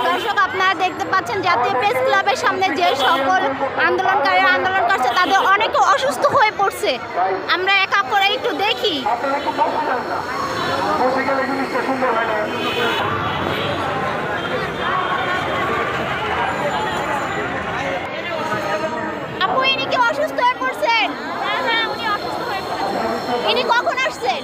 দর্শক, আপনারা দেখতে পাচ্ছেন জাতীয় প্রেস ক্লাবের সামনে যে সকল আন্দোলনকারীরা আন্দোলন করছে তাদের অনেকে অসুস্থ হয়ে পড়ছে। আমরা এক এক করে একটু দেখি। আপু, ইনি কি অসুস্থ হয়ে পড়ছেন? হ্যাঁ, উনি অসুস্থ হয়ে পড়েছেন। ইনি কখন আসছেন?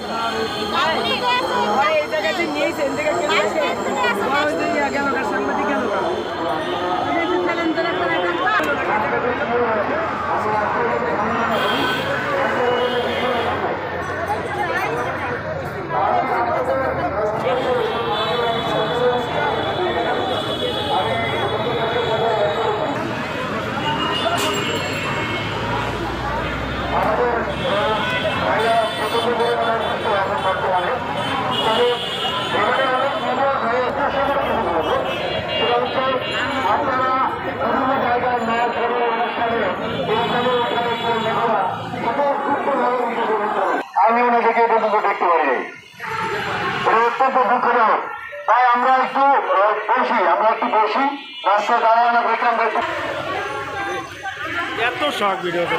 আমি ওনাদেরকে পর্যন্ত দেখতে পারিনি, অত্যন্ত দুঃখজনক। তাই আমরা একটু বসি রাস্তায় দাঁড়ায় না দেখলাম এত শর্ট ভিডিও তো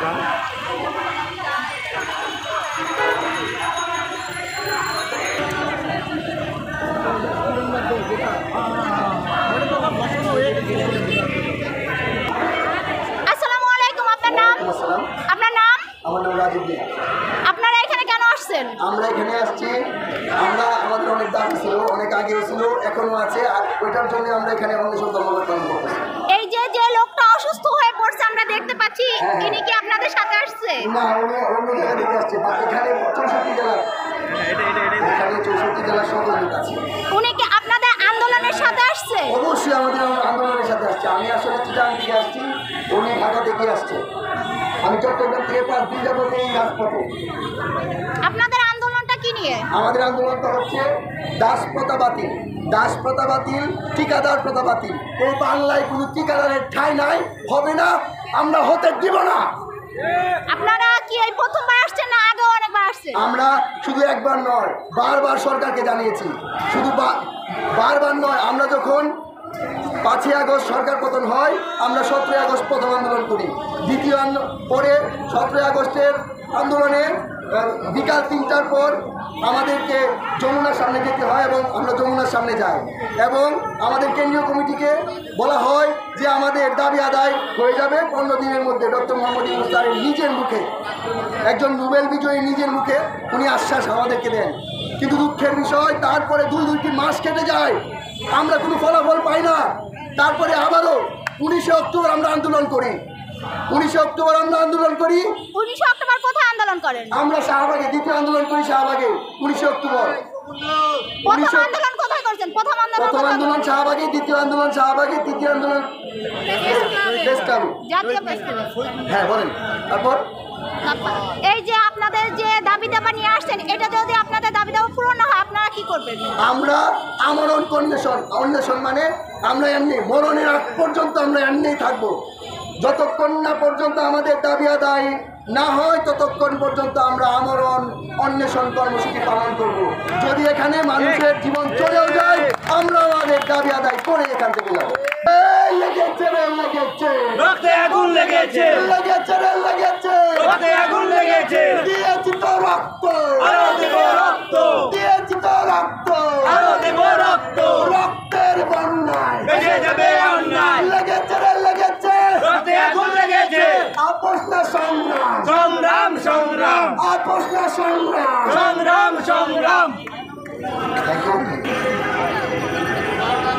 আসসালামু আলাইকুম, আপনার নাম? আপনার নাম? আমার নাম রাজীব দে। আপনারা এখানে কেন আসছেন? আমরা এখানে আসছি, আমাদের অনেক দাবি ছিল, অনেক আগেও ছিল, এখনো আছে, আর ওইটার জন্য আমরা এখানে অন্বেষণ ধর্মঘট পালন করতেছি। এই যে লোকটা অসুস্থ হয়ে পড়ছে আমরা দেখতে পাচ্ছি, ইনি কি আপনাদের সাথে আসছে? না, উনি অন্য জায়গা থেকে আসছে, এখানে 64 জেলা, এখানে 64 জেলার সকল লোক আছে। উনি কি আপনাদের আন্দোলনের সাথে আসছে? অবশ্যই আমাদের আন্দোলনের সাথে আসছে। আমি আসলে চিটাগাং থেকে আসছি, উনি ঢাকা থেকে আসছে। আমি চট্টগ্রাম থেকে 5 দিন যাবো এই রাজপথে। আপনাদের আন্দোলনটা কি নিয়ে? আমাদের আন্দোলনটা হচ্ছে দাসপ্রথা বাতিল, দাসপ্রথা বাতিল, ঠিকাদার প্রথা বাতিল। এই বাংলায় কোনো ঠিকাদারের ঠাঁই নাই, হবে না, আমরা হতে দিব না। আপনারা কি এই প্রথমবার আসছেন না আগেও অনেকবার আসছেন? আমরা শুধু একবার নয়, বারবার সরকারকে জানিয়েছি। শুধু বারবার নয়, আমরা যখন 5ই আগস্ট সরকার পতন হয়, আমরা 17 আগস্ট প্রথম আন্দোলন করি। দ্বিতীয় পরে 17 আগস্টের আন্দোলনে বিকাল 3টার পর আমাদেরকে যমুনার সামনে যেতে হয় এবং আমরা যমুনার সামনে যাই এবং আমাদের কেন্দ্রীয় কমিটিকে বলা হয় যে আমাদের দাবি আদায় হয়ে যাবে 15 দিনের মধ্যে। ডক্টর মোহাম্মদ ইউনূস স্যারের নিজের মুখে, একজন নোবেল বিজয়ী নিজের মুখে উনি আশ্বাস আমাদেরকে দেন। কিন্তু দুঃখের বিষয়, তারপরে 2-2টি মাস কেটে যায়, আমরা কোনো ফলাফল পাই না। তারপরে আবারও 19শে অক্টোবর আমরা আন্দোলন করি। 19শে অক্টোবর আমরা আন্দোলন করি। 19 অক্টোবর কোথায় আন্দোলন করেন? আমরা শাহবাগে দ্বিতীয় আন্দোলন করি, শাহবাগে 19শে অক্টোবর। প্রথম আন্দোলন কোথায় করছেন? প্রথম আন্দোলন শাহবাগে, দ্বিতীয় আন্দোলন শাহবাগে, তৃতীয় আন্দোলন প্রেস ক্লাবে, জাতীয় প্রেস ক্লাবে। হ্যাঁ বলেন। তারপর এই যে আপনাদের যে দাবি দাবা নিয়ে আসছেন, এটা যদি আপনাদের দাবি দাবা পূরণ না হয় আপনারা কি করবেন? আমরা আমরণ অন্বেষণ মানে আমরা এমনি মরণের আগ পর্যন্ত আমরা এমনিই থাকবো। যতক্ষণ না পর্যন্ত আমাদের দাবি আদায় না হয় ততক্ষণ পর্যন্ত আমরা আমরণ অন্বেষণ কর্মসূচি পালন করব। যদি এখানে মানুষের জীবন চলেও যায়, আমরা আমাদের দাবি আদায় করে এখান থেকে যাবো। লেগেছে রে লেগেছে, রক্তে আগুন লেগেছে, লেগেছে রে লেগেছে, রক্তে আগুন লেগেছে, দিয়েছি তো রক্ত, আরো দেব রক্ত, দিয়েছি তো রক্ত, আরো দেব রক্ত, রক্তের বন্যায় বেঁচে যাবে অন্যায়, লেগেছে রে লেগেছে, রক্তে আগুন লেগেছে, আপোষ না সংগ্রাম, সংগ্রাম সংগ্রাম, আপোষ না সংগ্রাম, সংগ্রাম সংগ্রাম।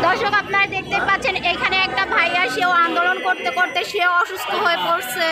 দর্শক, আপনারা দেখতে পাচ্ছেন এখানে একটা ভাইয়া, সেও আন্দোলন করতে করতে সেও অসুস্থ হয়ে পড়ছে।